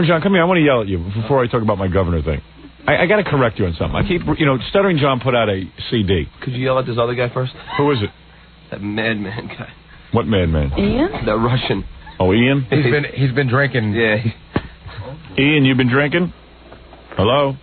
John, come here. I want to yell at you before I talk about my governor thing. I got to correct you on something. I keep, Stuttering John put out a CD. Could you yell at this other guy first? Who is it? That madman guy. What madman? Ian? That Russian. Oh, Ian? He's been drinking. Yeah. Ian, you've been drinking? Hello?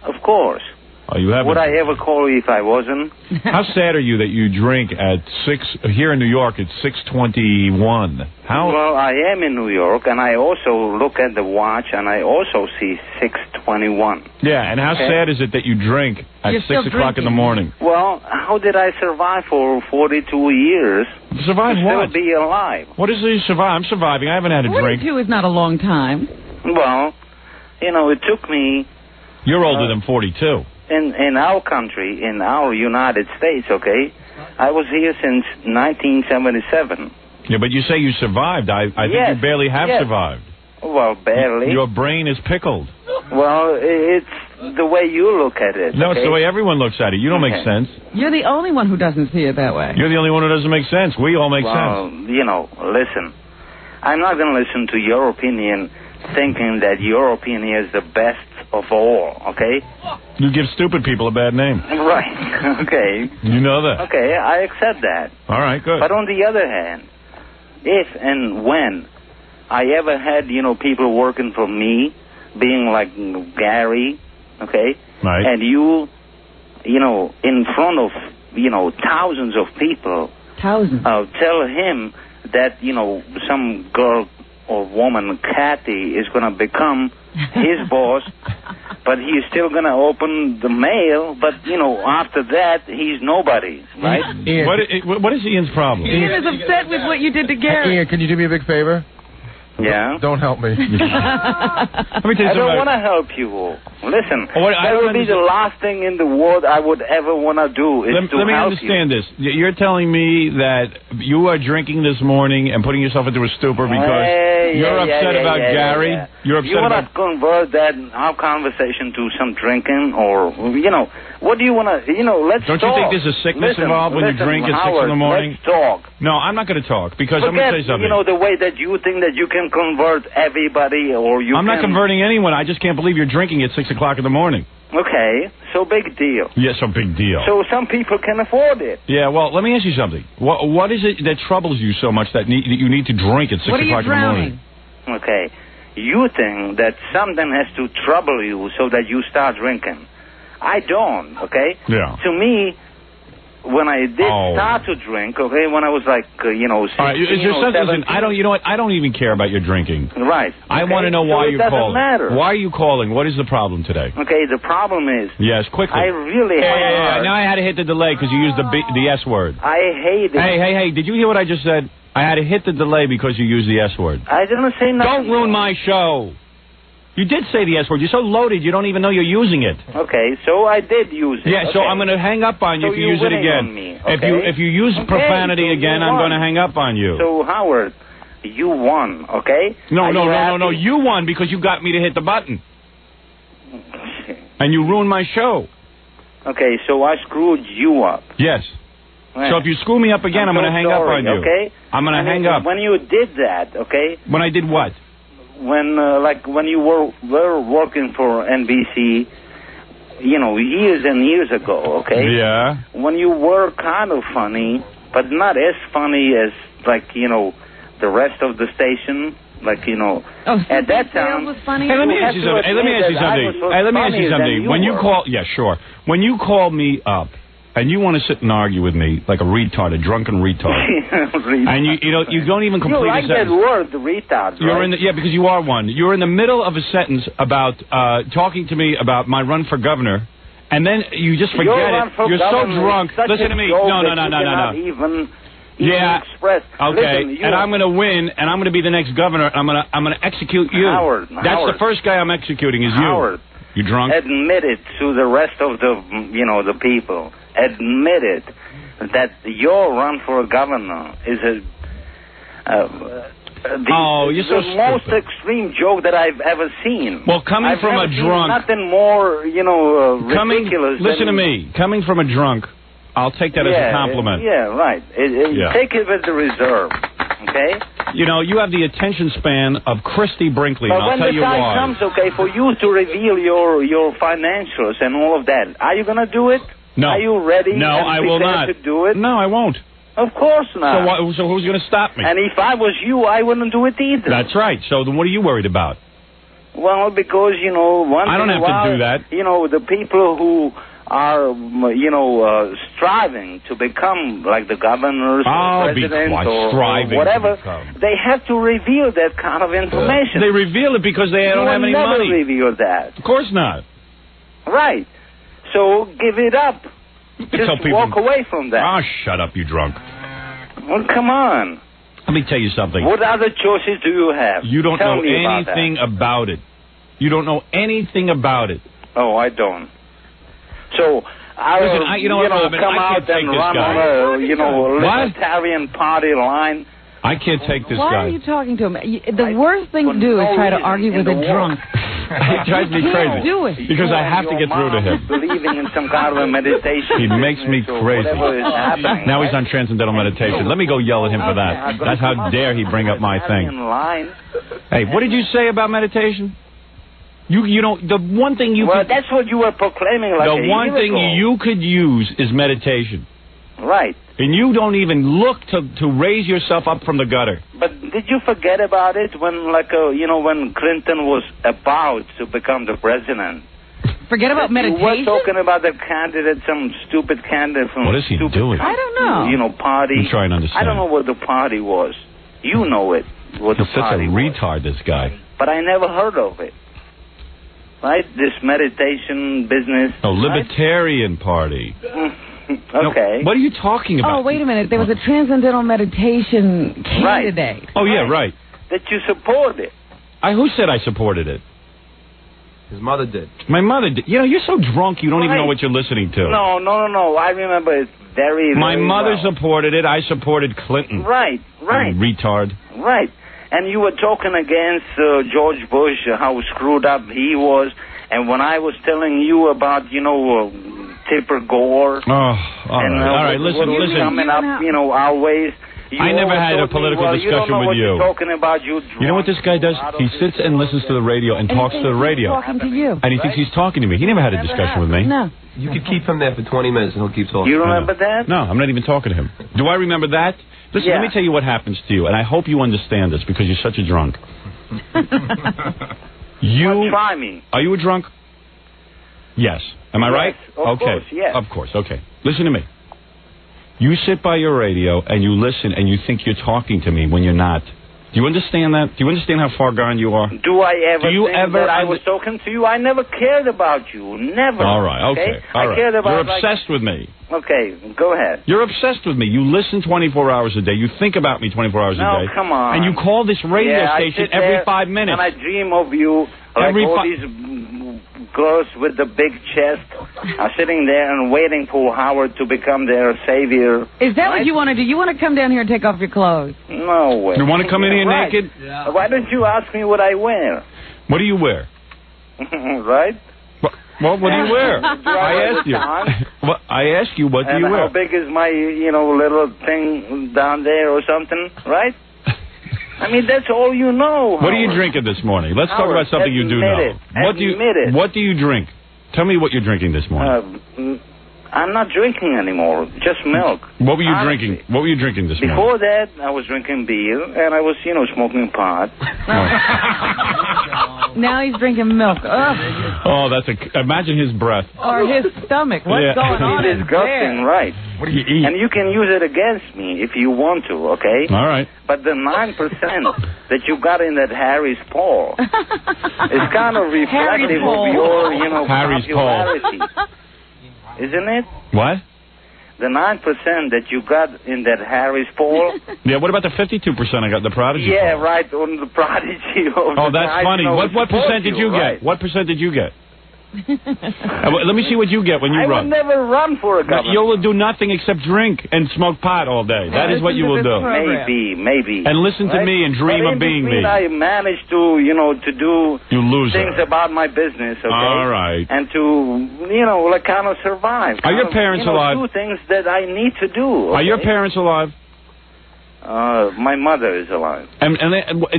Of course. Oh, you haven't? Would I ever call you if I wasn't? How sad are you that you drink at 6, here in New York, it's 6:21? How? Well, I am in New York, and I also look at the watch, and I also see 6:21. Yeah, and how sad is it that you drink at 6 o'clock in the morning? Well, how did I survive for 42 years? Survive what? Still be alive. What is it survive? I'm surviving. I haven't had a drink. 42 is not a long time. Well, it took me... You're older than 42. In our country, in our United States, okay, I was here since 1977. Yeah, but you say you survived. I think you barely have survived. Well, barely. Your brain is pickled. Well, it's the way you look at it. No, it's the way everyone looks at it. You don't make sense. You're the only one who doesn't see it that way. You're the only one who doesn't make sense. We all make sense. Well, listen. I'm not going to listen to your opinion thinking that your opinion is the best of all, okay? You give stupid people a bad name. Right, okay. You know that. Okay, I accept that. All right, good. But on the other hand, if and when I ever had, people working for me, being like Gary, okay? Right. And you, in front of, thousands of people. Thousands. Tell him that, some girl or woman, Kathy, is going to become his boss, but he's still going to open the mail, but, after that, he's nobody, right? Ian, what is Ian's problem? Ian is upset with what you did to Gary. Ian, can you do me a big favor? Yeah? Don't help me. Let me tell you I don't something. want to help you. Listen, I that don't would be the last thing in the world I would ever want to do is to help you. Let me understand this. You're telling me that you are drinking this morning and putting yourself into a stupor because you're upset about Gary? Yeah. You're upset you want about... to convert our conversation to some drinking or, what do you want to, let's Don't talk. you think there's a sickness involved when you drink at 6 in the morning? Let's talk. No, I'm not going to talk because I'm going to say something. The way that you think that you can convert everybody or I'm not converting anyone. I just can't believe you're drinking at 6 o'clock in the morning. Okay, so big deal. Yes, a big deal. So some people can afford it. Yeah, well, let me ask you something. What is it that troubles you so much that you need to drink at 6 o'clock in the morning? Okay, you think that something has to trouble you so that you start drinking. I don't, okay? Yeah. To me, when I did start to drink, okay, when I was like, 16 all right, or 17. Listen, I don't even care about your drinking. Right. I want to know why you're calling. It doesn't matter. Why are you calling? What is the problem today? Okay, the problem is... Yes, quickly. I really Now I had to hit the delay because you used the S word. I hate it. Hey, did you hear what I just said? I had to hit the delay because you used the S word. I didn't say nothing. Don't ruin my show. You did say the S word. You're so loaded, you don't even know you're using it. Okay, so I did use it. Yeah, so I'm going to hang up on you if you use it again. On me, okay? If you use profanity again, I'm going to hang up on you. So, Howard, you won, okay? No. You won because you got me to hit the button. And you ruined my show. Okay, so I screwed you up. Yes. Right. So if you screw me up again, I'm going to hang up on you. Okay? I'm going to hang up. When you did that, okay? When I did what? When you were working for NBC, years and years ago, okay? Yeah. When you were kind of funny, but not as funny as, the rest of the station, at that time... Was funny. Hey, let me ask you something. When you call... Yeah, sure. When you call me up, and you want to sit and argue with me like a retard, a drunken retard. And you don't even complete a sentence. You like that word, the retard, right? Yeah, because you are one. You're in the middle of a sentence about talking to me about my run for governor, and then you just forget it. You're so drunk. Listen to me. No. Yeah. Express. Okay. Listen, and I'm going to win, and I'm going to be the next governor. I'm going to execute you. Howard. That's the first guy I'm executing is you. Howard. You drunk? Admit it to the rest of the people. Admit it that your run for governor is you're so the most extreme joke that I've ever seen. Well, coming from a drunk, nothing more, ridiculous. Listen to me. Coming from a drunk, I'll take that as a compliment. Yeah, right. Take it with the reserve, okay? You know, you have the attention span of Christy Brinkley, But and I'll tell you when the why. time comes, okay, for you to reveal your financials and all of that, are you going to do it? No. Are you ready? No, and I will prepared not. to do it? No, I won't. Of course not. So who's going to stop me? And if I was you, I wouldn't do it either. That's right. So then what are you worried about? Well, because, you know, I don't have to do that. You know, the people who are, you know, striving to become like the governors or presidents or whatever, they have to reveal that kind of information. They reveal it because they don't have any money. You will never reveal that. Of course not. Right. So give it up. Just walk away from that. Oh, shut up, you drunk. Well, come on. Let me tell you something. What other choices do you have? You don't Tell know me anything about it. You don't know anything about it. Oh, I don't. So, I'll you know, Robin, come I out can't take and this run guy. on a, libertarian party line. I can't take this Why guy. are you talking to him? The worst thing to do is try to argue with a drunk. It drives me You can't crazy. do it. Because I have to get through to him. Believing in some kind of a meditation. He makes me crazy. Whatever is happening. Now he's on transcendental meditation. Let me go yell at him for that. That's how dare he bring up my thing. Hey, what did you say about meditation? You don't. The one thing you. Well, that's what you were proclaiming like the one thing you could use is meditation. Right. And you don't even look to raise yourself up from the gutter. But did you forget about it when, like, you know, when Clinton was about to become the president? Forget about meditation? You were talking about the candidate, some stupid candidate from what is he doing? I don't know. You know, party. I'm trying to understand. I don't know what the party was. You know it. What He's the such party a retard, this guy. But I never heard of it. Right? This meditation business. No, Libertarian Party. Okay. No, what are you talking about? Oh, wait a minute. There was a transcendental meditation candidate. Right. Oh, yeah, right. That you support it. Who said I supported it? His mother did. My mother did. You know, you're so drunk you don't even know what you're listening to. No. I remember it very My mother well. supported it. I supported Clinton. Right. Retard. Right. And you were talking against George Bush, how screwed up he was. And when I was telling you about, you know, Tipper Gore. Oh, all right. Listen. Coming up, you know, our ways. I never had a political discussion with you. Talking about you know what this guy does? He sits and listens to the radio and talks to the radio. Talking to you. And he thinks he's talking to me. He never had a discussion with me. No. You could keep him there for 20 minutes and he'll keep talking. You remember that? No, I'm not even talking to him. Do I remember that? Listen, let me tell you what happens to you, and I hope you understand this because you're such a drunk. Well, try me. Are you a drunk? Yes. Am I right? Of course, yes. Of course, okay. Listen to me. You sit by your radio and you listen and you think you're talking to me when you're not. Do you understand that? Do you understand how far gone you are? Do I ever think that I was talking to you? I never cared about you. Never. All right, okay. All right. I cared about You're obsessed with me. Okay, go ahead. You're obsessed with me. You listen 24 hours a day. You think about me 24 hours a day. No, come on. And you call this radio station every 5 minutes. And I dream of you like all these girls with the big chest are sitting there and waiting for Howard to become their savior. Is that what you want to do? You want to come down here and take off your clothes? No way. You want to come in here naked? Yeah. Why don't you ask me what I wear? What do you wear? Right? Well, what do you wear? I asked you. Well, I asked you, what do you wear? How big is my, you know, little thing down there or something, right? I mean, that's all you know. What are you drinking this morning? Let's talk about something you do know. What do you drink? Tell me what you're drinking this morning. I'm not drinking anymore, just milk. What were you drinking? What were you drinking this morning? Before that, I was drinking beer, and I was, you know, smoking pot. Now he's drinking milk. Ugh. Oh, imagine his breath. Or his stomach. What's going on in disgusting, there? right. What do you eat? And you can use it against me if you want to, okay? All right. But the 9% that you got in that Harry's Paul is kind of reflective of your, you know, Harry's popularity. Isn't it? What? The 9% that you got in that Harry's Paul. Yeah, what about the 52% I got in the Prodigy? Yeah, right, on the Prodigy. Oh, that's funny. What percent did you get? What percent did you get? Let me see what you get when you run. I would never run for a governor. You'll do nothing except drink and smoke pot all day. That is what you will do. Maybe. And listen to me and dream of being me. I managed to, you know, to do things about my business, okay? All right. And to, you know, like kind of survive. Are your parents alive? Do things that I need to do. Okay? Are your parents alive? My mother is alive. And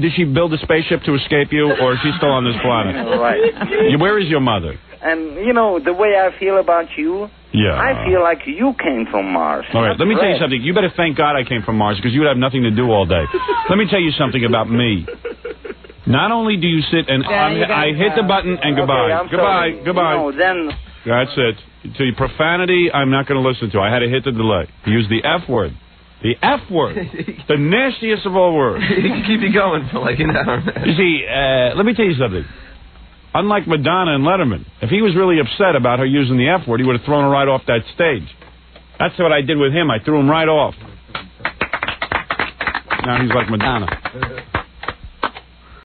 did she build a spaceship to escape you, or is she still on this planet? Right. Where is your mother? And, you know, the way I feel about you, I feel like you came from Mars. All right, let me tell you something. You better thank God I came from Mars, because you would have nothing to do all day. Let me tell you something about me. Not only do you sit and I hit the button and goodbye. Goodbye. No, then... That's it. To your profanity, I'm not going to listen to. I had to hit the delay. Use the F word. The F word. The nastiest of all words. He can keep you going for like an hour. You see, let me tell you something. Unlike Madonna and Letterman, if he was really upset about her using the F word, he would have thrown her right off that stage. That's what I did with him. I threw him right off. Now he's like Madonna.